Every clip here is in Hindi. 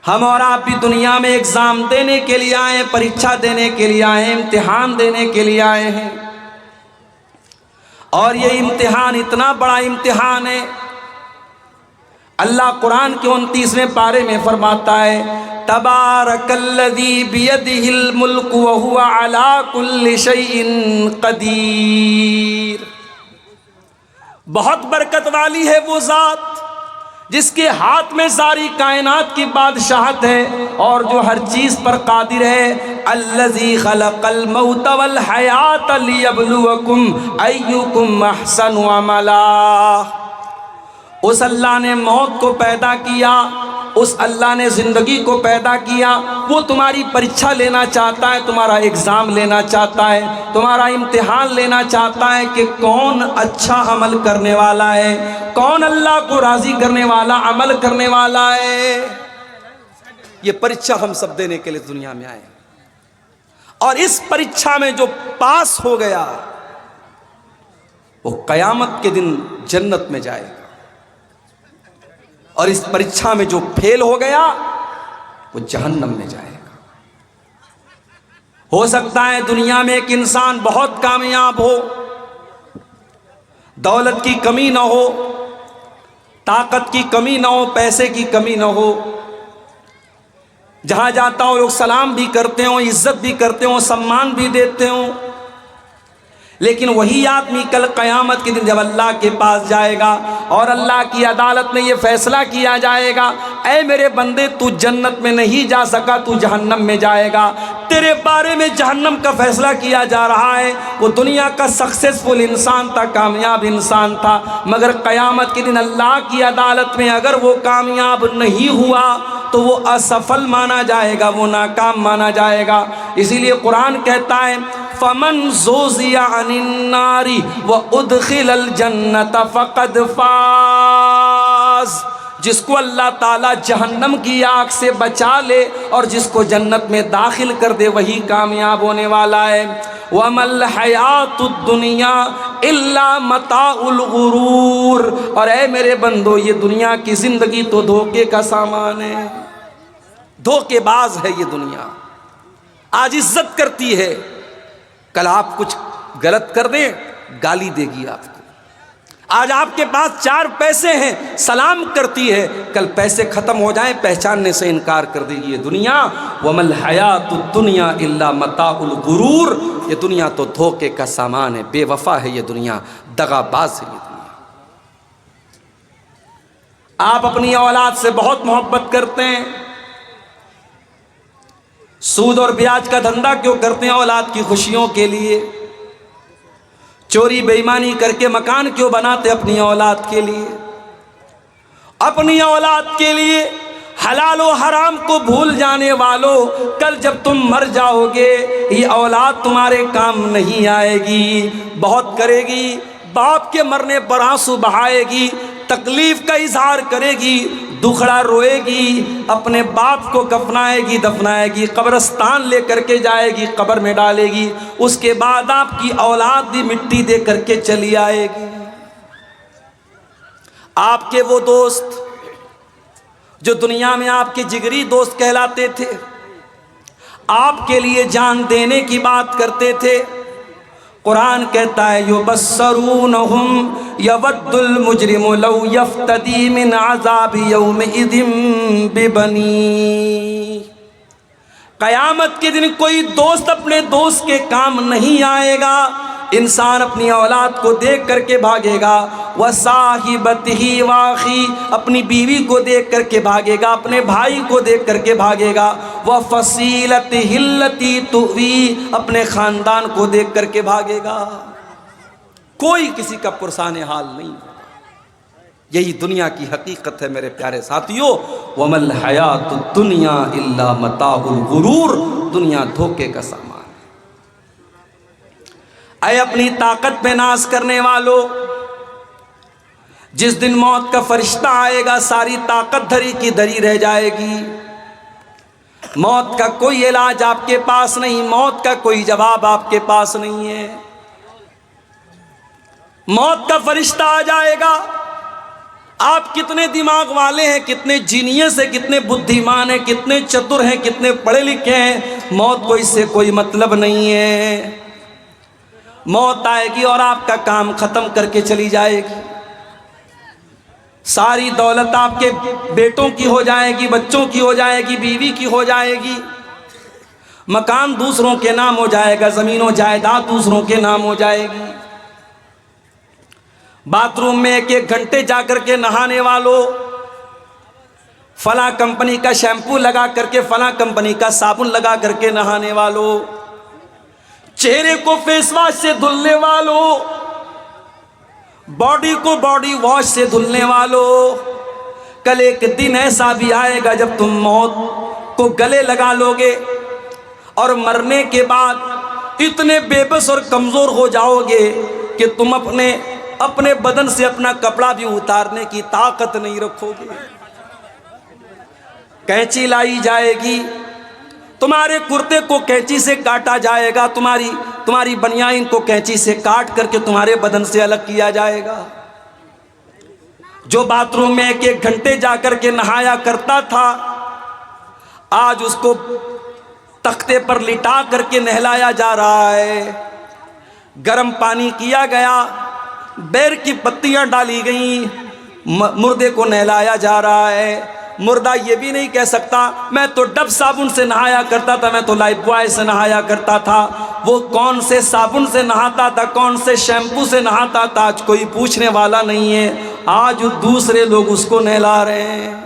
हम और आप भी दुनिया में एग्ज़ाम देने के लिए आए, परीक्षा देने के लिए आए, इम्तिहान देने के लिए आए हैं। और ये इम्तिहान इतना बड़ा इम्तिहान है। अल्लाह कुरान के 29वें पारे में फरमाता है, तबारकल्लज़ी बियदिहिल मुल्कु व हुवा अला कुल्लि शैइन क़दीर। बहुत बरकत वाली है वो ज़ात जिसके हाथ में सारी कायनात की बादशाहत है और जो हर चीज़ पर कादिर है। अल्लज़ी खलक़ल मौत वल हयात लियब्लुवकुम अय्युकुम अहसनु अमला। उस अल्लाह ने मौत को पैदा किया, उस अल्लाह ने ज़िंदगी को पैदा किया। वो तुम्हारी परीक्षा लेना चाहता है, तुम्हारा एग्ज़ाम लेना चाहता है, तुम्हारा इम्तिहान लेना चाहता है कि कौन अच्छा अमल करने वाला है, कौन अल्लाह को राज़ी करने वाला अमल करने वाला है। ये परीक्षा हम सब देने के लिए दुनिया में आए और इस परीक्षा में जो पास हो गया वो क़यामत के दिन जन्नत में जाएगा और इस परीक्षा में जो फेल हो गया वो जहन्नम में जाएगा। हो सकता है दुनिया में एक इंसान बहुत कामयाब हो, दौलत की कमी ना हो, ताकत की कमी ना हो, पैसे की कमी ना हो, जहां जाता हो लोग सलाम भी करते हो, इज्जत भी करते हो, सम्मान भी देते हो। लेकिन वही आदमी कल क़यामत के दिन जब अल्लाह के पास जाएगा और अल्लाह की अदालत में ये फैसला किया जाएगा, ऐ मेरे बंदे तू जन्नत में नहीं जा सका, तू जहन्नम में जाएगा, तेरे बारे में जहन्नम का फैसला किया जा रहा है। वो दुनिया का सक्सेसफुल इंसान था, कामयाब इंसान था, मगर क़यामत के दिन अल्लाह की अदालत में अगर वो कामयाब नहीं हुआ तो वो असफल माना जाएगा, वो नाकाम माना जाएगा। इसीलिए कुरान कहता है, फमन ज़ुज़िया अनिन नारी व उदखिलल जन्नत फ़क़द फ़ाज़। जिसको अल्लाह ताला जहन्नम की आग से बचा ले और जिसको जन्नत में दाखिल कर दे वही कामयाब होने वाला है। वमल हयातुद दुनिया इल्ला मताउल गुरूर। और ऐ मेरे बंदो, ये दुनिया की ज़िंदगी तो धोखे का सामान है, धोखेबाज है ये दुनिया। आज इज्जत करती है, कल आप कुछ गलत कर दें गाली देगी आपको। आज आपके पास 4 पैसे हैं, सलाम करती है, कल पैसे खत्म हो जाएं पहचानने से इनकार कर देगी ये दुनिया। वमल हयातुद दुनिया इल्ला मताउल गुरूर। ये दुनिया तो धोखे का सामान है, बेवफा है ये दुनिया, दगाबाज है ये दुनिया। आप अपनी औलाद से बहुत मोहब्बत करते हैं, सूद और ब्याज का धंधा क्यों करते हैं? औलाद की खुशियों के लिए। चोरी बेईमानी करके मकान क्यों बनाते? अपनी औलाद के लिए, अपनी औलाद के लिए। हलाल और हराम को भूल जाने वालों, कल जब तुम मर जाओगे ये औलाद तुम्हारे काम नहीं आएगी, बहुत करेगी, बाप के मरने पर आंसू बहाएगी, तकलीफ का इजहार करेगी, दुखड़ा रोएगी, अपने बाप को कफनाएगी, दफनाएगी, कब्रिस्तान लेकर के जाएगी, कब्र में डालेगी। उसके बाद आपकी औलाद भी मिट्टी दे करके चली आएगी। आपके वो दोस्त जो दुनिया में आपके जिगरी दोस्त कहलाते थे, आपके लिए जान देने की बात करते थे, कुरान कहता है युबस्सरूनहुम यवद्दुल मुजरिमु लौ यफ्तदी मिन अज़ाबि यौमिइज़िम बिबनी। क़यामत के दिन कोई दोस्त अपने दोस्त के काम नहीं आएगा। इंसान अपनी औलाद को देख करके भागेगा, व साहिबतिही वाखी, अपनी बीवी को देख करके भागेगा, अपने भाई को देख करके भागेगा, व फसीलतिही लती तुवी, अपने ख़ानदान को देख करके भागेगा। कोई किसी का पुरसाने हाल नहीं। यही दुनिया की हकीकत है मेरे प्यारे साथियों। वमल हयातुद दुनिया इल्ला मताउल गुरूर। दुनिया धोखे का सामान। ऐ अपनी ताकत पे नाज करने वालों, जिस दिन मौत का फरिश्ता आएगा सारी ताकत धरी की धरी रह जाएगी। मौत का कोई इलाज आपके पास नहीं, मौत का कोई जवाब आपके पास नहीं है। मौत का फरिश्ता आ जाएगा, आप कितने दिमाग वाले हैं, कितने जीनियस हैं, कितने बुद्धिमान हैं, कितने चतुर हैं, कितने पढ़े लिखे हैं, मौत को इससे कोई मतलब नहीं है। मौत आएगी और आपका काम खत्म करके चली जाएगी। सारी दौलत आपके बेटों की हो जाएगी, बच्चों की हो जाएगी, बीवी की हो जाएगी, मकान दूसरों के नाम हो जाएगा, जमीनों जायदाद दूसरों के नाम हो जाएगी। बाथरूम में एक एक घंटे जाकर के नहाने वालों, फला कंपनी का शैम्पू लगा करके, फला कंपनी का साबुन लगा करके नहाने वालों, चेहरे को फेस वॉश से धुलने वालों, बॉडी को बॉडी वॉश से धुलने वालों, कल एक दिन ऐसा भी आएगा जब तुम मौत को गले लगा लोगे और मरने के बाद इतने बेबस और कमजोर हो जाओगे कि तुम अपने बदन से अपना कपड़ा भी उतारने की ताकत नहीं रखोगे। कैंची लाई जाएगी, तुम्हारे कुर्ते को कैंची से काटा जाएगा, तुम्हारी बनियाइन को कैंची से काट करके तुम्हारे बदन से अलग किया जाएगा। जो बाथरूम में एक एक घंटे जाकर के नहाया करता था, आज उसको तख्ते पर लिटा करके नहलाया जा रहा है। गर्म पानी किया गया, बेर की पत्तियां डाली गई, मुर्दे को नहलाया जा रहा है। मुर्दा ये भी नहीं कह सकता मैं तो डब साबुन से नहाया करता था, मैं तो लाइफ बॉय से नहाया करता था। वो कौन से साबुन से नहाता था, कौन से शैम्पू से नहाता था, आज कोई पूछने वाला नहीं है। आज दूसरे लोग उसको नहला रहे हैं।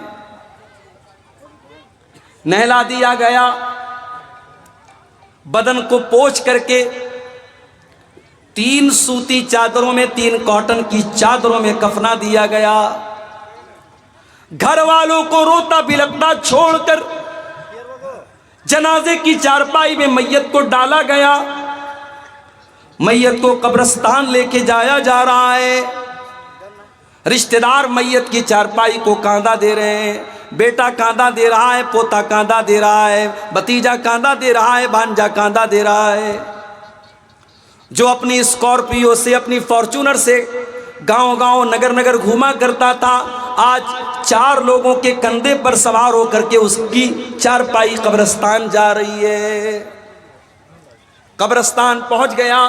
नहला दिया गया, बदन को पोंछ करके 3 सूती चादरों में, 3 कॉटन की चादरों में कफना दिया गया। घर वालों को रोता बिलखता छोड़कर जनाजे की चारपाई में मैयत को डाला गया। मैयत को कब्रिस्तान लेके जाया जा रहा है। रिश्तेदार मैयत की चारपाई को कांधा दे रहे हैं, बेटा कांधा दे रहा है, पोता कांधा दे रहा है, भतीजा कांधा दे रहा है, भांजा कांधा दे रहा है। जो अपनी स्कॉर्पियो से, अपनी फॉर्च्यूनर से गांव गांव नगर नगर घूमा करता था, आज 4 लोगों के कंधे पर सवार होकर के उसकी चारपाई कब्रिस्तान जा रही है। कब्रिस्तान पहुंच गया,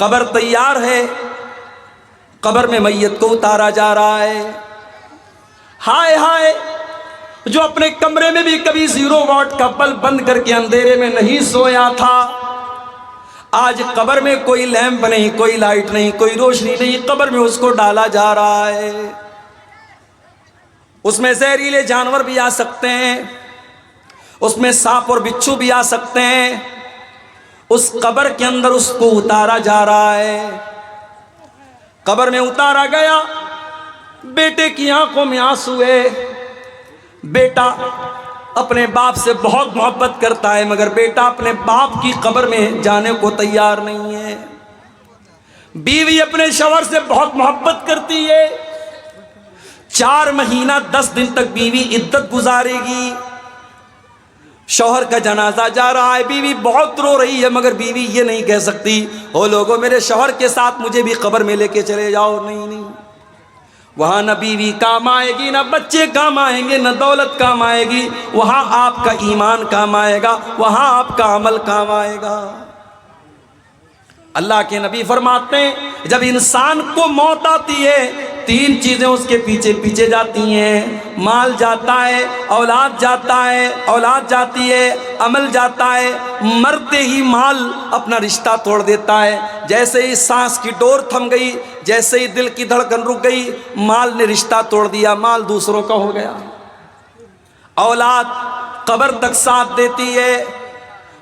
कब्र तैयार है, कब्र में मैयत को उतारा जा रहा है। हाय हाय, जो अपने कमरे में भी कभी 0 वॉट का बल्ब बंद करके अंधेरे में नहीं सोया था, आज कब्र में कोई लैंप नहीं, कोई लाइट नहीं, कोई रोशनी नहीं, कब्र में उसको डाला जा रहा है। उसमें जहरीले जानवर भी आ सकते हैं, उसमें सांप और बिच्छू भी आ सकते हैं। उस कब्र के अंदर उसको उतारा जा रहा है। कब्र में उतारा गया, बेटे की आंखों में आंसू है। बेटा अपने बाप से बहुत मोहब्बत करता है, मगर बेटा अपने बाप की कब्र में जाने को तैयार नहीं है। बीवी अपने शौहर से बहुत मोहब्बत करती है। 4 महीना 10 दिन तक बीवी इद्दत गुजारेगी। शौहर का जनाजा जा रहा है, बीवी बहुत रो रही है, मगर बीवी ये नहीं कह सकती ओ लोगों मेरे शौहर के साथ मुझे भी कब्र में लेके चले जाओ। नहीं नहीं, वहां न बीवी काम आएगी, न बच्चे काम आएंगे, न दौलत काम आएगी। वहां आपका ईमान काम आएगा, वहां आपका अमल काम आएगा। अल्लाह के नबी फरमाते हैं जब इंसान को मौत आती है, 3 चीजें उसके पीछे पीछे जाती हैं। माल जाता है, औलाद जाता है, औलाद जाती है, अमल जाता है। मरते ही माल अपना रिश्ता तोड़ देता है। जैसे ही सांस की डोर थम गई, जैसे ही दिल की धड़कन रुक गई, माल ने रिश्ता तोड़ दिया, माल दूसरों का हो गया। औलाद कब्र तक साथ देती है,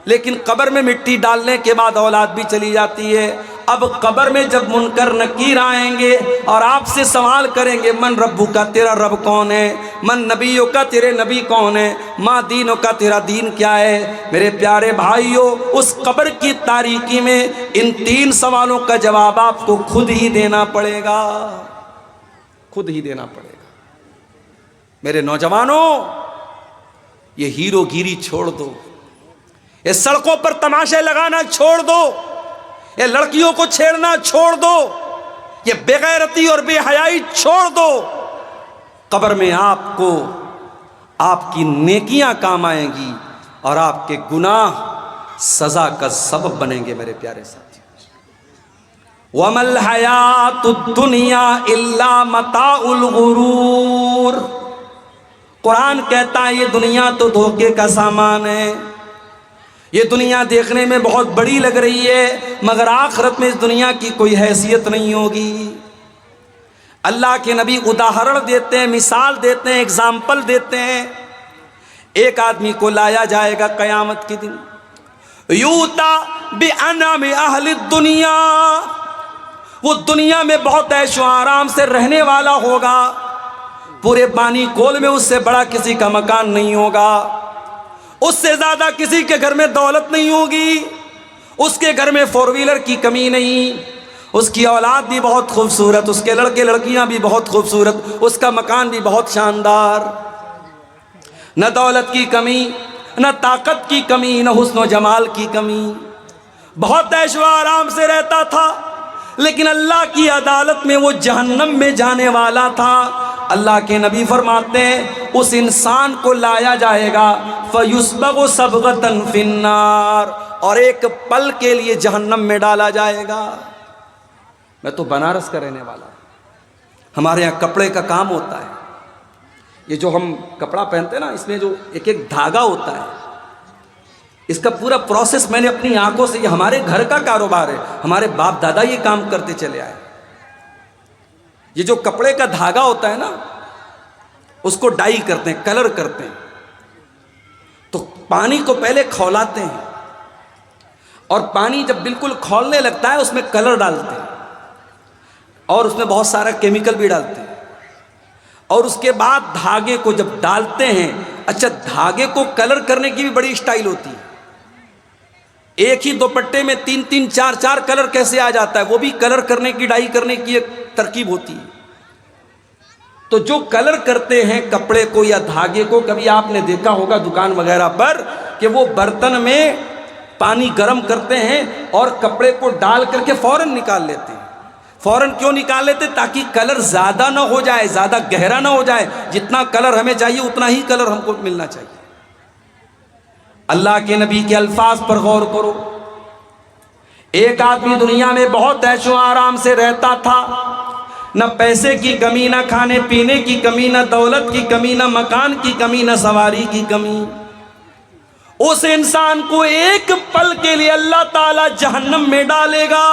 लेकिन कब्र में मिट्टी डालने के बाद औलाद भी चली जाती है। अब कब्र में जब मुनकर नकीर आएंगे और आपसे सवाल करेंगे मन रब्बू का, तेरा रब कौन है, मन नबियों का, तेरे नबी कौन है, माँ दीनों का, तेरा दीन क्या है। मेरे प्यारे भाइयों, उस कब्र की तारीकी में इन 3 सवालों का जवाब आपको खुद ही देना पड़ेगा, खुद ही देना पड़ेगा। मेरे नौजवानों, ये हीरोगिरी छोड़ दो, ये सड़कों पर तमाशे लगाना छोड़ दो, ये लड़कियों को छेड़ना छोड़ दो, ये बेगैरती और बेहयाई छोड़ दो, कब्र में आपको आपकी नेकियां काम आएंगी और आपके गुनाह सजा का सबब बनेंगे। मेरे प्यारे साथी, वमल हयातुद दुनिया इल्ला मताउल गुरूर। कुरान कहता है ये दुनिया तो धोखे का सामान है, ये दुनिया देखने में बहुत बड़ी लग रही है मगर आखिरत में इस दुनिया की कोई हैसियत नहीं होगी। अल्लाह के नबी उदाहरण देते हैं, मिसाल देते हैं, एग्जाम्पल देते हैं। एक आदमी को लाया जाएगा कयामत के दिन, यूता बिअनामि अहली दुनिया, वो दुनिया में बहुत ऐशो आराम से रहने वाला होगा, पूरे बानी कोल में उससे बड़ा किसी का मकान नहीं होगा, उससे ज्यादा किसी के घर में दौलत नहीं होगी, उसके घर में फोर व्हीलर की कमी नहीं, उसकी औलाद भी बहुत खूबसूरत, उसके लड़के लड़कियां भी बहुत खूबसूरत, उसका मकान भी बहुत शानदार, न दौलत की कमी, न ताकत की कमी, न हुस्न जमाल की कमी, बहुत ऐशो आराम से रहता था। लेकिन अल्लाह की अदालत में वो जहन्नम में जाने वाला था। अल्लाह के नबी फरमाते हैं उस इंसान को लाया जाएगा फयुस्बगु सबगतन फिन्नार, और एक पल के लिए जहन्नम में डाला जाएगा। मैं तो बनारस का रहने वाला, हमारे यहाँ कपड़े का काम होता है, ये जो हम कपड़ा पहनते हैं ना, इसमें जो एक एक धागा होता है, इसका पूरा प्रोसेस मैंने अपनी आंखों से, ये हमारे घर का कारोबार है, हमारे बाप दादा ये काम करते चले आए। ये जो कपड़े का धागा होता है ना, उसको डाई करते हैं, कलर करते हैं, तो पानी को पहले खौलाते हैं और पानी जब बिल्कुल खौलने लगता है उसमें कलर डालते हैं और उसमें बहुत सारा केमिकल भी डालते हैं, और उसके बाद धागे को जब डालते हैं, अच्छा धागे को कलर करने की भी बड़ी स्टाइल होती है, एक ही दुपट्टे में 3-3, 4-4 कलर कैसे आ जाता है, वो भी कलर करने की, डाई करने की एक तरकीब होती है। तो जो कलर करते हैं कपड़े को या धागे को, कभी आपने देखा होगा दुकान वगैरह पर कि वो बर्तन में पानी गर्म करते हैं और कपड़े को डाल करके फौरन निकाल लेते हैं। फौरन क्यों निकाल लेते? ताकि कलर ज़्यादा ना हो जाए, ज़्यादा गहरा ना हो जाए, जितना कलर हमें चाहिए उतना ही कलर हमको मिलना चाहिए। अल्लाह के नबी के अल्फाज पर गौर करो। एक आदमी दुनिया में बहुत ऐशो आराम से रहता था, न पैसे की कमी, न खाने पीने की कमी, न दौलत की कमी, न मकान की कमी, न सवारी की कमी। उस इंसान को एक पल के लिए अल्लाह ताला जहन्नम में डालेगा।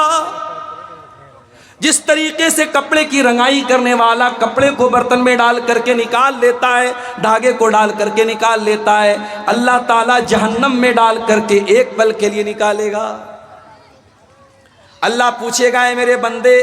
जिस तरीके से कपड़े की रंगाई करने वाला कपड़े को बर्तन में डाल करके निकाल लेता है, धागे को डाल करके निकाल लेता है, अल्लाह ताला जहन्नम में डाल करके एक पल के लिए निकालेगा। अल्लाह पूछेगा, है मेरे बंदे,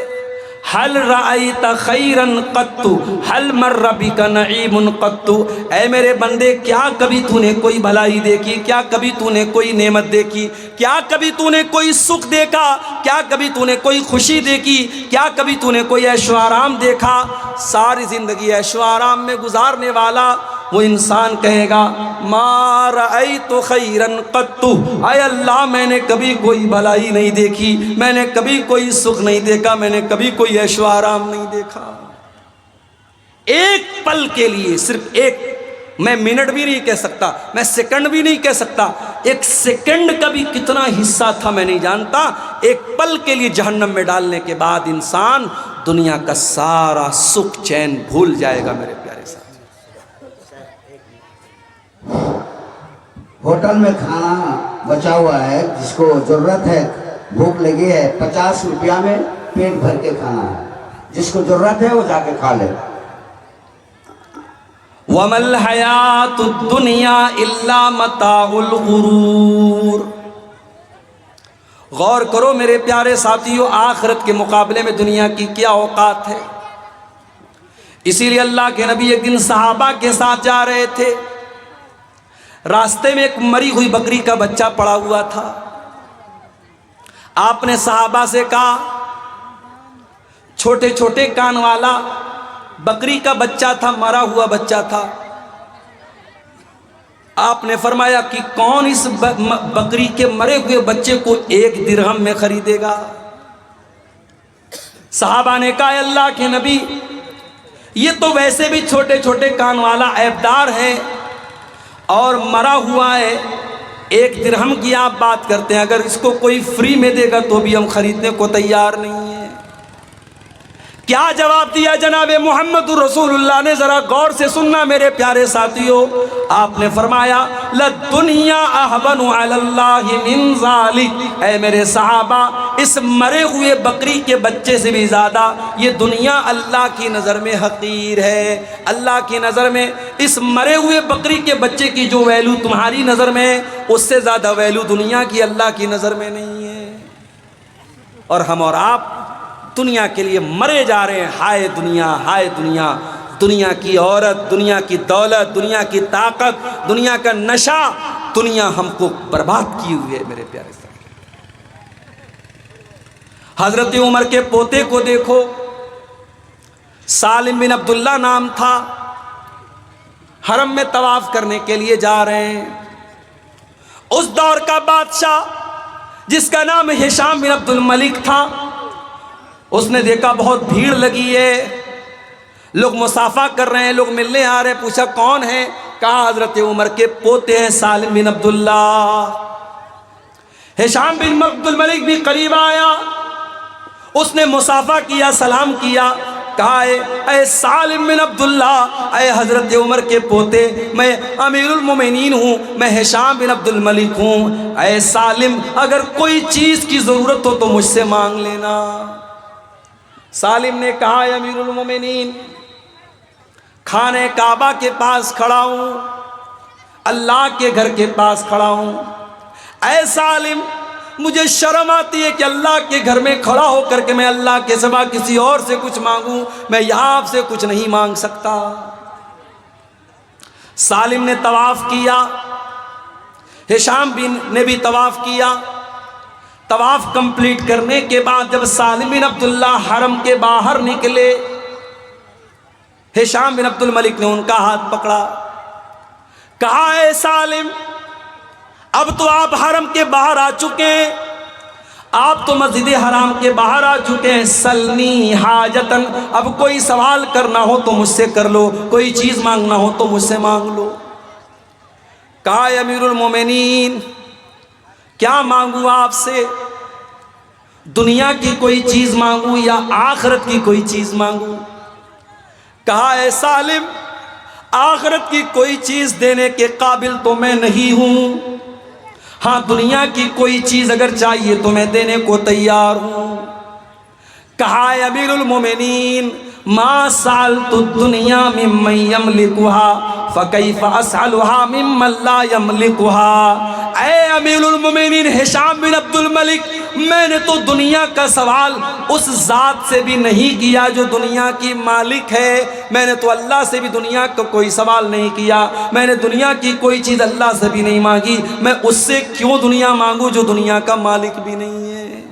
हल रायत खैरन कत्तु हल मर्र बिका नईमुन कत्तु, ऐ मेरे बंदे क्या कभी तूने कोई भलाई देखी, क्या कभी तूने कोई नेमत देखी, क्या कभी तूने कोई सुख देखा, क्या कभी तूने कोई खुशी देखी, क्या कभी तूने कोई ऐशो आराम देखा? सारी जिंदगी ऐशो आराम में गुजारने वाला वो इंसान कहेगा, मा रअयतु खैरन कत्तु, आय अल्लाह मैंने कभी कोई भलाई नहीं देखी, मैंने कभी कोई सुख नहीं देखा, मैंने कभी कोई ऐशो आराम नहीं देखा। एक पल के लिए, सिर्फ एक, मैं मिनट भी नहीं कह सकता, मैं सेकंड भी नहीं कह सकता, एक सेकंड का भी कितना हिस्सा था मैं नहीं जानता, एक पल के लिए जहन्नम में डालने के बाद इंसान दुनिया का सारा सुख चैन भूल जाएगा। मेरे प्यारे साथ, होटल में खाना बचा हुआ है, जिसको जरूरत है, भूख लगी है, 50 रुपया में पेट भर के खाना है, जिसको जरूरत है वो जाके खा ले। वमल हयातुद दुनिया इल्ला मताउल गुरूर। गौर करो मेरे प्यारे साथियों, आखिरत के मुकाबले में दुनिया की क्या औकात है। इसीलिए अल्लाह के नबी एक दिन सहाबा के साथ जा रहे थे, रास्ते में एक मरी हुई बकरी का बच्चा पड़ा हुआ था। आपने सहाबा से कहा, छोटे छोटे कान वाला बकरी का बच्चा था, मरा हुआ बच्चा था। आपने फरमाया कि कौन इस बकरी के मरे हुए बच्चे को 1 दिरहम में खरीदेगा? सहाबा ने कहा अल्लाह के नबी, ये तो वैसे भी छोटे छोटे कान वाला ऐबदार है और मरा हुआ है, 1 दिरहम की आप बात करते हैं, अगर इसको कोई फ्री में देगा तो भी हम खरीदने को तैयार नहीं है। क्या जवाब दिया जनाब मोहम्मद रसूलुल्लाह ने, जरा गौर से सुनना मेरे प्यारे साथियों। आपने फरमाया लद्दुनिया अहबनु अलल्लाहि मिन ज़ालिक, ऐ मेरे सहाबा, इस मरे हुए बकरी के बच्चे से भी ज़्यादा ये दुनिया अल्लाह की नज़र में हकीर है। अल्लाह की नज़र में इस मरे हुए बकरी के बच्चे की जो वैल्यू तुम्हारी नज़र में है, उससे ज़्यादा वैल्यू दुनिया की अल्लाह की नज़र में नहीं है। और हम और आप दुनिया के लिए मरे जा रहे हैं। हाय दुनिया, हाय दुनिया, दुनिया की औरत, दुनिया की दौलत, दुनिया की ताकत, दुनिया का नशा, दुनिया हमको बर्बाद की हुई है मेरे प्यारे साथ। हजरत उमर के पोते को देखो, सालिम बिन अब्दुल्ला नाम था, हरम में तवाफ करने के लिए जा रहे हैं। उस दौर का बादशाह जिसका नाम हिशाम बिन अब्दुल मलिक था, उसने देखा बहुत भीड़ लगी है, लोग मुसाफा कर रहे हैं, लोग मिलने आ रहे हैं। पूछा कौन है? कहा हजरत उमर के पोते हैं सालिम बिन अब्दुल्ला। हिशाम बिन अब्दुल मलिक भी करीब आया, उसने मुसाफा किया, सलाम किया। कहा ऐ सालिम बिन अब्दुल्ला, ऐ हजरत उमर के पोते, मैं अमीरुल मोमिनीन हूँ, मैं हिशाम बिन अब्दुल मलिक हूँ। ऐ सालिम, अगर कोई चीज़ की ज़रूरत हो तो मुझसे मांग लेना। सालिम ने कहा अमीरुल मोमिनीन, खाने काबा के पास खड़ा हूँ, अल्लाह के घर के पास खड़ा हूँ। ऐ सालिम, मुझे शर्म आती है कि अल्लाह के घर में खड़ा होकर के मैं अल्लाह के सिवा किसी और से कुछ मांगूं, मैं यहाँ आपसे कुछ नहीं मांग सकता। सालिम ने तवाफ किया, हिशाम बिन ने भी तवाफ किया। तवाफ कंप्लीट करने के बाद जब सालिम बिन अब्दुल्ला हरम के बाहर निकले, हिशाम बिन अब्दुल मलिक ने उनका हाथ पकड़ा। कहा है सालिम, अब तो आप हरम के बाहर आ चुके हैं, आप तो मस्जिद हराम के बाहर आ चुके हैं। सलनी हाजतन, अब कोई सवाल करना हो तो मुझसे कर लो, कोई चीज़ मांगना हो तो मुझसे मांग लो। कहा अमीरुल मोमिनीन, क्या मांगू आपसे? दुनिया की कोई चीज़ मांगू या आखिरत की कोई चीज़ मांगू? कहा है सालिम, आखिरत की कोई चीज़ देने के काबिल तो मैं नहीं हूँ, हाँ दुनिया की कोई चीज़ अगर चाहिए तो मैं देने को तैयार हूँ। कहा है अमीरुल मोमिनीन, मा सालतु दुनिया मिम्मन यमलिकुहा फकैफ असअलुहा मिम्मन ला यमलिकुहा। ऐ अमीरुल मोमिनीन हिशाम बिन अब्दुल मलिक, मैंने तो दुनिया का सवाल उस ज़ात से भी नहीं किया जो दुनिया की मालिक है। मैंने तो अल्लाह से भी दुनिया का कोई सवाल नहीं किया, मैंने दुनिया की कोई चीज़ अल्लाह से भी नहीं मांगी। मैं उससे क्यों दुनिया मांगूं जो दुनिया का मालिक भी नहीं है?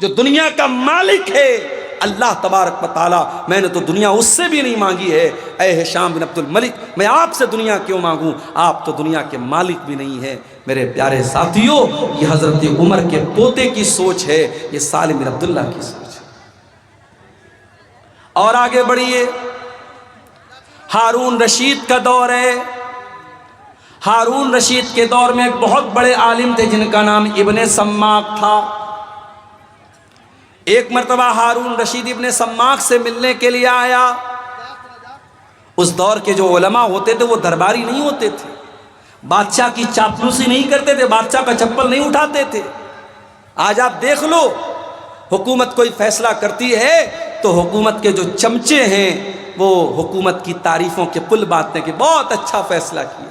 जो दुनिया का मालिक है अल्लाह तबारक व तआला, मैंने तो दुनिया उससे भी नहीं मांगी है। ऐ हिशाम बिन अब्दुल मलिक, मैं आपसे दुनिया क्यों मांगूं? आप तो दुनिया के मालिक भी नहीं है। मेरे प्यारे साथियों, ये हज़रत उमर के पोते की सोच है, ये सालिम बिन अब्दुल्ला की सोच है। और आगे बढ़िए, हारून रशीद का दौर है। हारून रशीद के दौर में एक बहुत बड़े आलिम थे जिनका नाम इब्ने सम्माक था। एक मरतबा हारून रशीद इब्ने सम्माक से मिलने के लिए आया। उस दौर के जो उलमा होते थे वो दरबारी नहीं होते थे, बादशाह की चापलूसी नहीं करते थे, बादशाह का चप्पल नहीं उठाते थे। आज आप देख लो, हुकूमत कोई फैसला करती है तो हुकूमत के जो चमचे हैं वो हुकूमत की तारीफों के पुल बांटने के, बहुत अच्छा फैसला किया।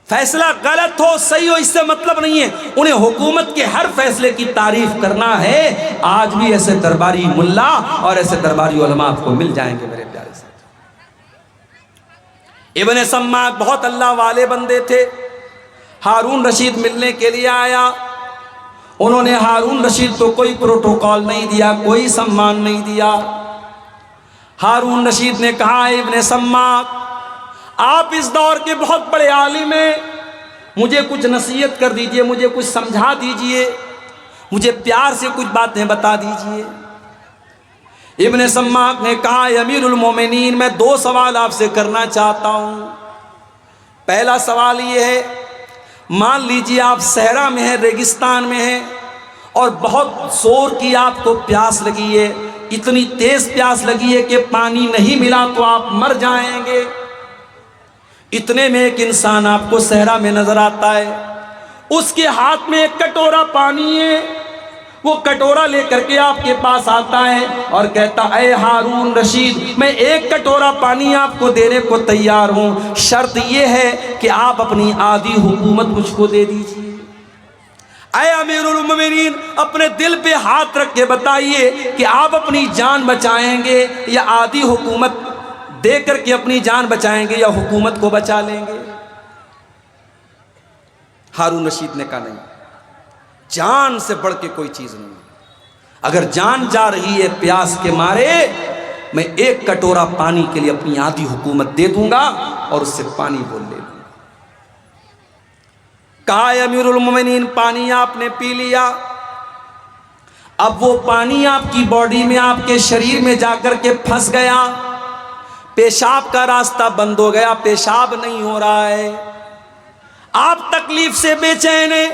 फैसला गलत हो सही हो इससे मतलब नहीं है, उन्हें हुकूमत के हर फैसले की तारीफ करना है। आज भी ऐसे दरबारी मुल्ला और ऐसे दरबारी उलमा आपको मिल जाएंगे मेरे प्यारे साथ। इब्ने सम्माक बहुत अल्लाह वाले बंदे थे। हारून रशीद मिलने के लिए आया, उन्होंने हारून रशीद को कोई प्रोटोकॉल नहीं दिया, कोई सम्मान नहीं दिया। हारून रशीद ने कहा, इब्ने सम्माक, आप इस दौर के बहुत बड़े आलिम हैं, मुझे कुछ नसीहत कर दीजिए, मुझे कुछ समझा दीजिए। मुझे प्यार से कुछ बातें बता दीजिए। इब्ने सम्माक ने कहा, अमीरुल मोमिनीन, मैं 2 सवाल आपसे करना चाहता हूँ। पहला सवाल ये है, मान लीजिए आप सहरा में हैं, रेगिस्तान में हैं और बहुत जोर की आपको प्यास लगी है, इतनी तेज प्यास लगी है कि पानी नहीं मिला तो आप मर जाएंगे। इतने में एक इंसान आपको सहरा में नजर आता है, उसके हाथ में एक कटोरा पानी है। वो कटोरा लेकर के आपके पास आता है और कहता, ऐ हारून रशीद, मैं एक कटोरा पानी आपको देने को तैयार हूं, शर्त यह है कि आप अपनी आधी हुकूमत मुझको दे दीजिए। ऐ अमीरुल मोमिनीन, अपने दिल पे हाथ रख के बताइए कि आप अपनी जान बचाएंगे या आधी हुकूमत दे करके अपनी जान बचाएंगे या हुकूमत को बचा लेंगे। हारून रशीद ने कहा, नहीं, जान से बढ़ के कोई चीज नहीं। अगर जान जा रही है प्यास के मारे, मैं एक कटोरा पानी के लिए अपनी आधी हुकूमत दे दूंगा और उससे पानी बोल ले लूंगा। कहा, अमीरुल मोमिनीन, पानी आपने पी लिया, अब वो पानी आपकी बॉडी में, आपके शरीर में जाकर के फंस गया, पेशाब का रास्ता बंद हो गया, पेशाब नहीं हो रहा है, आप तकलीफ से बेचैन हैं,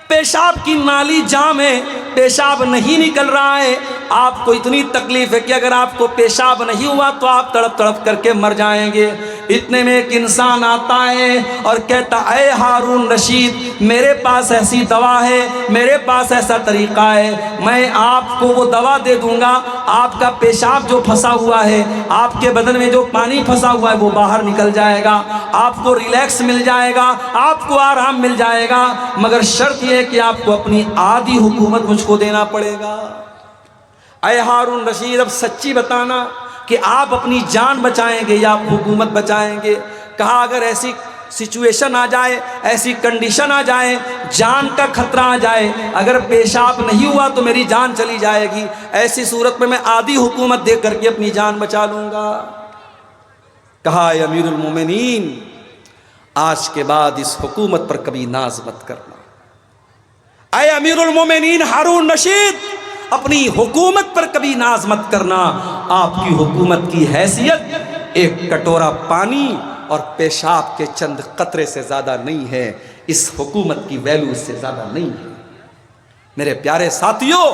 पेशाब की नाली जाम है, पेशाब नहीं निकल रहा है, आपको इतनी तकलीफ है कि अगर आपको पेशाब नहीं हुआ तो आप तड़प तड़प करके मर जाएंगे। इतने में एक इंसान आता है और कहता, ऐ हारून रशीद, मेरे पास ऐसी दवा है, मेरे पास ऐसा तरीका है, मैं आपको वो दवा दे दूंगा, आपका पेशाब जो फंसा हुआ है, आपके बदन में जो पानी फंसा हुआ है वो बाहर निकल जाएगा, आपको रिलैक्स मिल जाएगा, आपको आराम मिल जाएगा, मगर शर्त यह है कि आपको अपनी आधी हुकूमत मुझको देना पड़ेगा। ऐ हारून रशीद, अब सच्ची बताना कि आप अपनी जान बचाएंगे या आप हुकूमत बचाएंगे। कहा, अगर ऐसी सिचुएशन आ जाए, ऐसी कंडीशन आ जाए, जान का खतरा आ जाए, अगर पेशाब नहीं हुआ तो मेरी जान चली जाएगी, ऐसी सूरत में मैं आधी हुकूमत दे करके अपनी जान बचा लूंगा। कहा, अमीरुल मोमिनीन, आज के बाद इस हुकूमत पर कभी नाज मत करना। ऐ अमीरुल मोमिनीन हारून रशीद, अपनी हुकूमत पर कभी नाज मत करना। आपकी हुकूमत की हैसियत एक कटोरा पानी और पेशाब के चंद कतरे से ज्यादा नहीं है, इस हुकूमत की वैल्यू इससे ज्यादा नहीं है। मेरे प्यारे साथियों,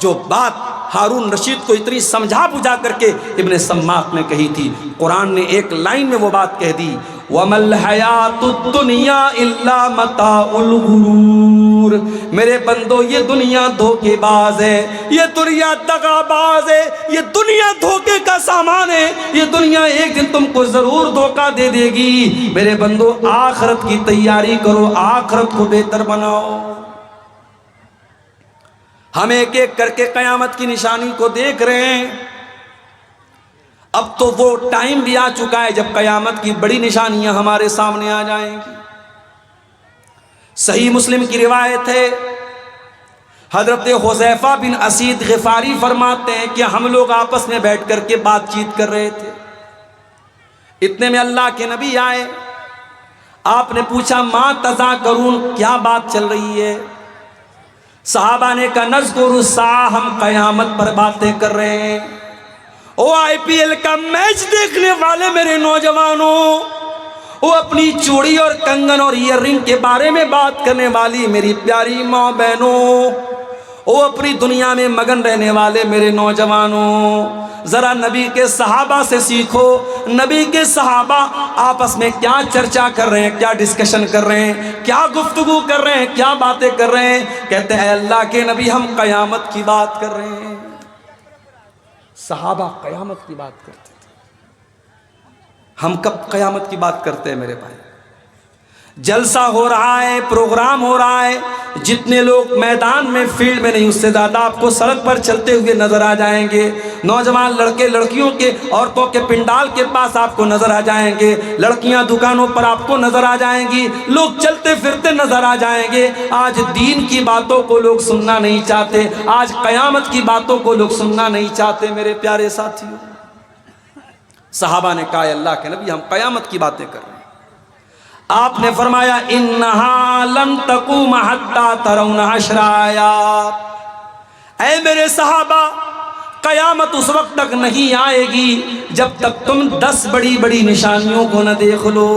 जो बात हारून रशीद को इतनी समझा बुझा करके इब्ने सम्माक ने कही थी, कुरान ने एक लाइन में वो बात कह दी, वमल हयातुद दुनिया इल्ला मताउल गुरूर। मेरे बंदो, ये दुनिया धोखेबाज है, ये दुनिया दगाबाज है, ये दुनिया धोखे का सामान है, ये दुनिया एक दिन तुमको जरूर धोखा दे देगी। मेरे बंदो, आखिरत की तैयारी करो, आखिरत को बेहतर बनाओ। हम एक एक करके कयामत की निशानी को देख रहे हैं। अब तो वो टाइम भी आ चुका है जब कयामत की बड़ी निशानियां हमारे सामने आ जाएंगी। सही मुस्लिम की रिवायत है, हजरत हुज़ैफा बिन असीद गिफारी फरमाते हैं कि हम लोग आपस में बैठ करके बातचीत कर रहे थे। इतने में अल्लाह के नबी आए। आपने पूछा, मां तज़ाकरून, क्या बात चल रही है? सहाबा ने कहा, नज़कुरु साअ, हम कयामत पर बातें कर रहे हैं। ओ IPL का मैच देखने वाले मेरे नौजवानों, वो अपनी चूड़ी और कंगन और ईयररिंग के बारे में बात करने वाली मेरी प्यारी माँ बहनों, वो अपनी दुनिया में मगन रहने वाले मेरे नौजवानों, जरा नबी के सहाबा से सीखो। नबी के सहाबा आपस में क्या चर्चा कर रहे हैं, क्या डिस्कशन कर रहे हैं, क्या गुफ्तगू कर रहे हैं, क्या बातें कर रहे हैं? कहते हैं, अल्लाह के नबी, हम कयामत की बात कर रहे हैं। सहाबा कयामत की बात करते थे, हम कब कयामत की बात करते हैं मेरे भाई? जलसा हो रहा है, प्रोग्राम हो रहा है, जितने लोग मैदान में फील्ड में नहीं, उससे ज़्यादा आपको सड़क पर चलते हुए नजर आ जाएंगे। नौजवान लड़के लड़कियों के, औरतों के पिंडाल के पास आपको नजर आ जाएंगे, लड़कियां दुकानों पर आपको नजर आ जाएंगी, लोग चलते फिरते नजर आ जाएंगे। आज दीन की बातों को लोग सुनना नहीं चाहते, आज कयामत की बातों को लोग सुनना नहीं चाहते मेरे प्यारे साथियों। सहाबा ने कहा, अल्लाह के नबी, हम कयामत की बातें कर रहे हैं। आपने फरमाया इन्नहा लन तक़ूम हत्ता तरौना अशरायात, ऐ मेरे सहाबा, कयामत उस वक्त तक नहीं आएगी जब तक तुम 10 बड़ी बड़ी निशानियों को न देख लो।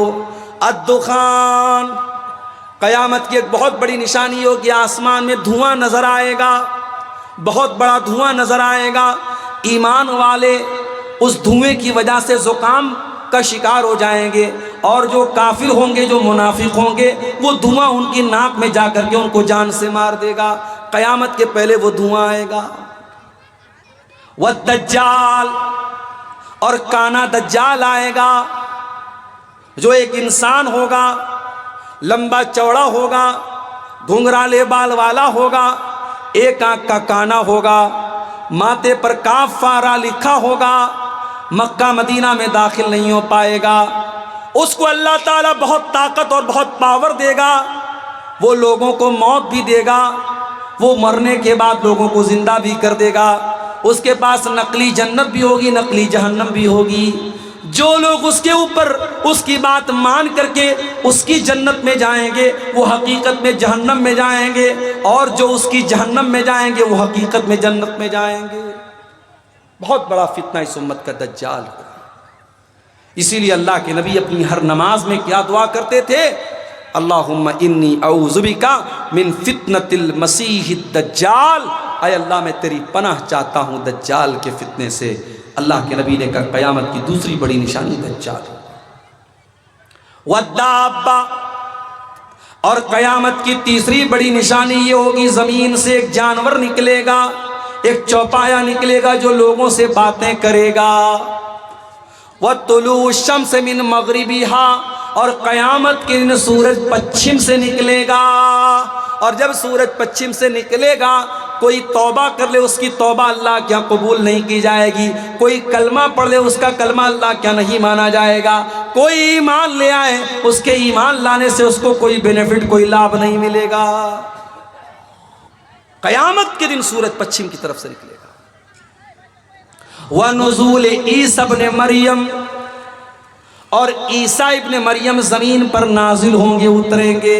अद्दुखान, कयामत की एक बहुत बड़ी निशानी होगी, आसमान में धुआं नजर आएगा, बहुत बड़ा धुआं नजर आएगा। ईमान वाले उस धुएं की वजह से जुकाम का शिकार हो जाएंगे, और जो काफिर होंगे, जो मुनाफिक होंगे, वो धुआं उनकी नाक में जाकर के उनको जान से मार देगा। कयामत के पहले वो धुआं आएगा। वह दज्जाल, और काना दज्जाल आएगा, जो एक इंसान होगा, लंबा चौड़ा होगा, घुंघराले बाल वाला होगा, एक आंख का काना होगा, माथे पर काफ फारा लिखा होगा, मक्का मदीना में दाखिल नहीं हो पाएगा। उसको अल्लाह ताला बहुत ताकत और बहुत पावर देगा, वो लोगों को मौत भी देगा, वो मरने के बाद लोगों को जिंदा भी कर देगा। उसके पास नकली जन्नत भी होगी, नकली जहन्नम भी होगी। जो लोग उसके ऊपर उसकी बात मान करके उसकी जन्नत में जाएंगे, वो हकीकत में जहन्नम में जाएंगे, और जो उसकी जहन्नम में जाएंगे वो हकीकत में जन्नत में जाएंगे। बहुत बड़ा फितना इस उम्मत का दज्जाल होगा। इसीलिए अल्लाह के नबी अपनी हर नमाज में क्या दुआ करते थे? अल्लाहुम्मा इन्नी औज़ु बिका मिन फितनतिल मसीहिद दज्जाल, ऐ अल्लाह मैं तेरी पनाह चाहता हूँ दज्जाल के फितने से। अल्लाह के नबी ने कहा क़यामत की दूसरी बड़ी निशानी दज्जाल। वद्दाब्बा, और क़यामत की तीसरी बड़ी निशानी ये होगी, ज़मीन से एक जानवर निकलेगा, एक चौपाया निकलेगा जो लोगों से बातें करेगा। वतुलू शम्स मिन मग़रिबिहा, और क़यामत के दिन सूरज पश्चिम से निकलेगा, और जब सूरज पश्चिम से निकलेगा, कोई तौबा कर ले उसकी तौबा अल्लाह क्या कबूल नहीं की जाएगी, कोई कलमा पढ़ ले उसका कलमा अल्लाह क्या नहीं माना जाएगा, कोई ईमान ले आए उसके ईमान लाने से उसको कोई बेनिफिट, कोई लाभ नहीं मिलेगा। क़यामत के दिन सूरज पश्चिम की तरफ से निकलेगा। व नुज़ूल ईसा इब्न मरियम, और ईसा इब्न मरियम ज़मीन पर नाजिल होंगे, उतरेंगे।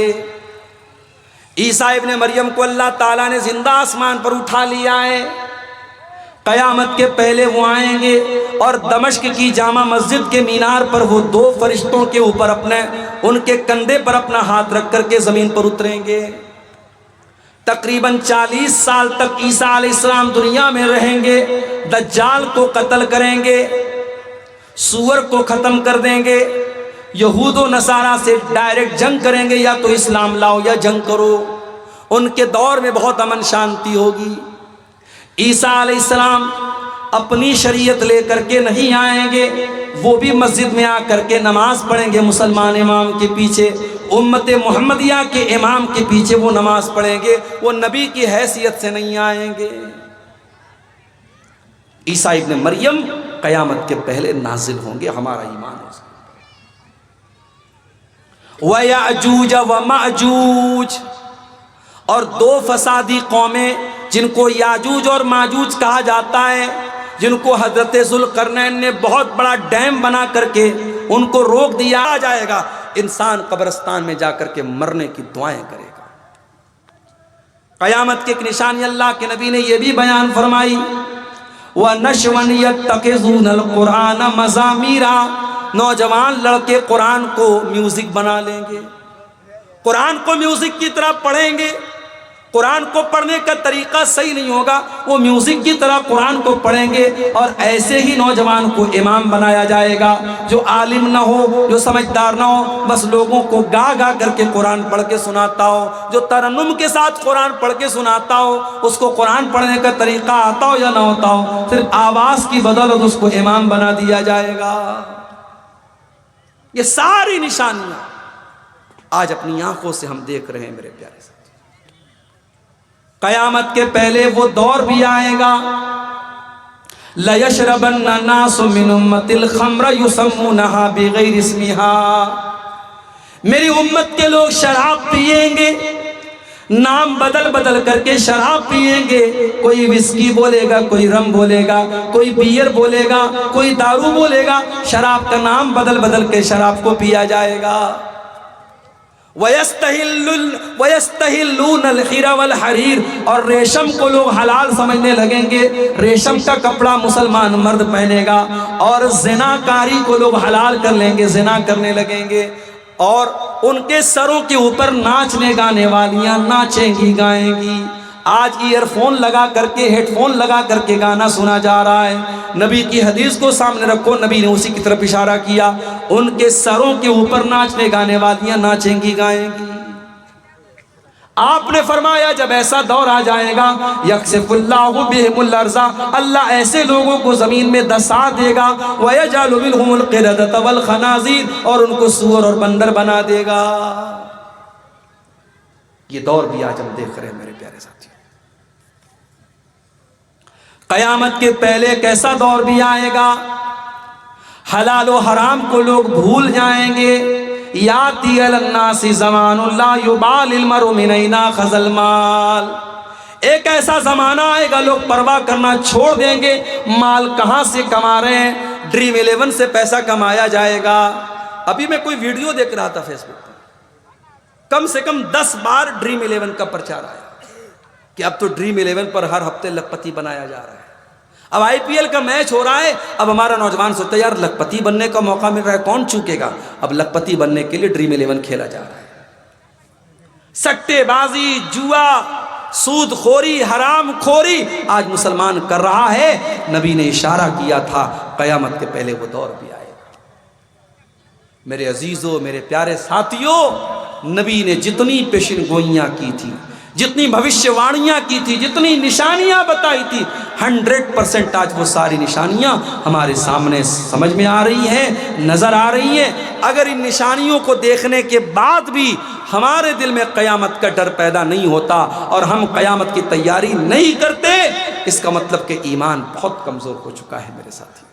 ईसा इब्न मरियम को अल्लाह ताला ने जिंदा आसमान पर उठा लिया है। क़यामत के पहले वो आएंगे, और दमश्क की जामा मस्जिद के मीनार पर वो 2 फरिश्तों के ऊपर अपने, उनके कंधे पर अपना हाथ रख करके ज़मीन पर उतरेंगे। तकरीबन 40 साल तक ईसा अलैहिस्सलाम दुनिया में रहेंगे, दज्जाल को कत्ल करेंगे, सूअर को ख़त्म कर देंगे, यहूद व नसारा से डायरेक्ट जंग करेंगे, या तो इस्लाम लाओ या जंग करो। उनके दौर में बहुत अमन शांति होगी। ईसा अलैहिस्सलाम अपनी शरीयत लेकर के नहीं आएंगे, वो भी मस्जिद में आकर के नमाज पढ़ेंगे मुसलमान इमाम के पीछे, उम्मत मुहम्मदिया के इमाम के पीछे वो नमाज पढ़ेंगे, वो नबी की हैसियत से नहीं आएंगे। ईसा इब्न मरियम क़यामत के पहले नाजिल होंगे, हमारा ईमान है। व याजूज व माजूज, और 2 फसादी कौमें जिनको याजूज और माजूज कहा जाता है, जिनको हजरत ज़ुल्क़रनैन ने बहुत बड़ा डैम बना करके उनको रोक दिया जाएगा। इंसान कब्रिस्तान में जाकर के मरने की दुआएं करेगा। क़यामत की एक निशानी अल्लाह के नबी ने यह भी बयान फरमाई, व नश्वन यत्तखिज़ूनल कुरान मज़ामीरा, नौजवान लड़के कुरान को म्यूजिक बना लेंगे, कुरान को म्यूजिक की तरह पढ़ेंगे। कुरान को पढ़ने का तरीका सही नहीं होगा, वो म्यूजिक की तरह कुरान को पढ़ेंगे, और ऐसे ही नौजवान को इमाम बनाया जाएगा, जो आलिम ना हो, जो समझदार ना हो, बस लोगों को गा गा करके कुरान पढ़ के सुनाता हो, जो तरन्नुम के साथ कुरान पढ़ के सुनाता हो, उसको कुरान पढ़ने का तरीका आता हो या ना होता हो, सिर्फ आवाज़ की बदौलत उसको इमाम बना दिया जाएगा। ये सारी निशानियां आज अपनी आंखों से हम देख रहे हैं मेरे प्यारे साथी। क़यामत के पहले वो दौर भी आएगा, लयशरबन्ना नासु मिन उम्मतिल खम्र युसम्मुनहा बिगैरि इस्मिहा, मेरी उम्मत के लोग शराब पिएंगे, नाम बदल बदल करके शराब पिएंगे। कोई विस्की बोलेगा, कोई रम बोलेगा, कोई बियर बोलेगा, कोई दारू बोलेगा, शराब का नाम बदल बदल के शराब को पिया जाएगा। वयस्तहिल्लूनल हिरा वल हरीर, और रेशम को लोग हलाल समझने लगेंगे। रेशम का कपड़ा मुसलमान मर्द पहनेगा, और जिनाकारी को लोग हलाल कर लेंगे, जिना करने लगेंगे। और उनके सरों के ऊपर नाचने गाने वालियां नाचेंगी गाएंगी। आज ईयरफोन लगा करके, हेडफोन लगा करके गाना सुना जा रहा है। नबी की हदीस को सामने रखो, नबी ने उसी की तरफ इशारा किया। उनके सरों के ऊपर नाचने गाने वालियां नाचेंगी गाएंगी। आपने फरमाया जब ऐसा दौर आ जाएगा, यक्सिफुल्लाहु बिहिमुल अर्ज़ा, अल्लाह ऐसे लोगों को जमीन में दसा देगा। वयजअलु मिनहुमुल क़िरदता वल खनाज़ीर, और उनको सूअर और बंदर बना देगा। ये दौर भी आज हम देख रहे हैं मेरे प्यारे साथियों। कयामत के पहले एक ऐसा दौर भी आएगा, हलाल और हराम को लोग भूल जाएंगे। याती अलन्नासी ज़मानुन ला युबालिल मरउ मिन ऐना खज़ल माल, एक ऐसा ज़माना आएगा लोग परवाह करना छोड़ देंगे माल कहाँ से कमा रहे हैं। ड्रीम 11 से पैसा कमाया जाएगा। अभी मैं कोई वीडियो देख रहा था फेसबुक पर, कम से कम 10 बार ड्रीम 11 का प्रचार आया कि अब तो ड्रीम 11 पर हर हफ्ते लखपति बनाया जा रहा है। अब IPL का मैच हो रहा है, अब हमारा नौजवान सोचता है यार लखपति बनने का मौका मिल रहा है, कौन चूकेगा। अब लखपति बनने के लिए ड्रीम 11 खेला जा रहा है। सट्टेबाजी, जुआ, सूदखोरी, हराम खोरी आज मुसलमान कर रहा है। नबी ने इशारा किया था कयामत के पहले वो दौर भी आएगा। मेरे अजीजों, मेरे प्यारे साथियों, नबी ने जितनी पेशिन गोइयां की थी, जितनी भविष्यवाणियां की थी, जितनी निशानियां बताई थी, 100% आज वो सारी निशानियां हमारे सामने समझ में आ रही हैं, नजर आ रही हैं। अगर इन निशानियों को देखने के बाद भी हमारे दिल में कयामत का डर पैदा नहीं होता और हम कयामत की तैयारी नहीं करते, इसका मतलब कि ईमान बहुत कमजोर हो चुका है मेरे साथी।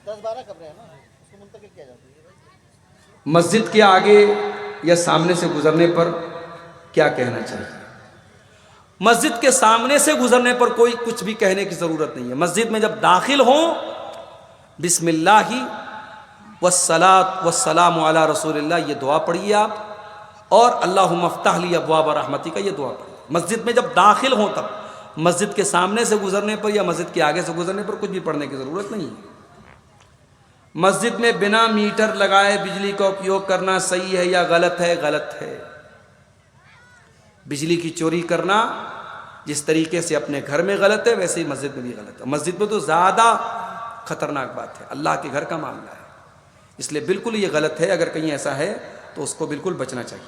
10-12 कब्रें हैं ना, उसको मुंतकिल किया जाता है। मस्जिद के आगे या सामने से गुजरने पर क्या कहना चाहिए? मस्जिद के सामने से गुजरने पर कोई कुछ भी कहने की ज़रूरत नहीं है। मस्जिद में जब दाखिल हो, बिस्मिल्लाहि वस्सलात वस्सलामु अला रसूलिल्लाह, ये दुआ पढ़िए आप, और अल्लाहुम्मा अफ्तह ली अब्वाब रहमतिका, ये दुआ पढ़िए। मस्जिद में जब दाखिल हो तब, मस्जिद के सामने से गुजरने पर या मस्जिद के आगे से गुजरने पर कुछ भी पढ़ने की ज़रूरत नहीं है। मस्जिद में बिना मीटर लगाए बिजली का उपयोग करना सही है या गलत है? गलत है। बिजली की चोरी करना जिस तरीके से अपने घर में गलत है, वैसे ही मस्जिद में भी गलत है। मस्जिद में तो ज़्यादा खतरनाक बात है, अल्लाह के घर का मामला है, इसलिए बिल्कुल ये गलत है। अगर कहीं ऐसा है तो उसको बिल्कुल बचना चाहिए।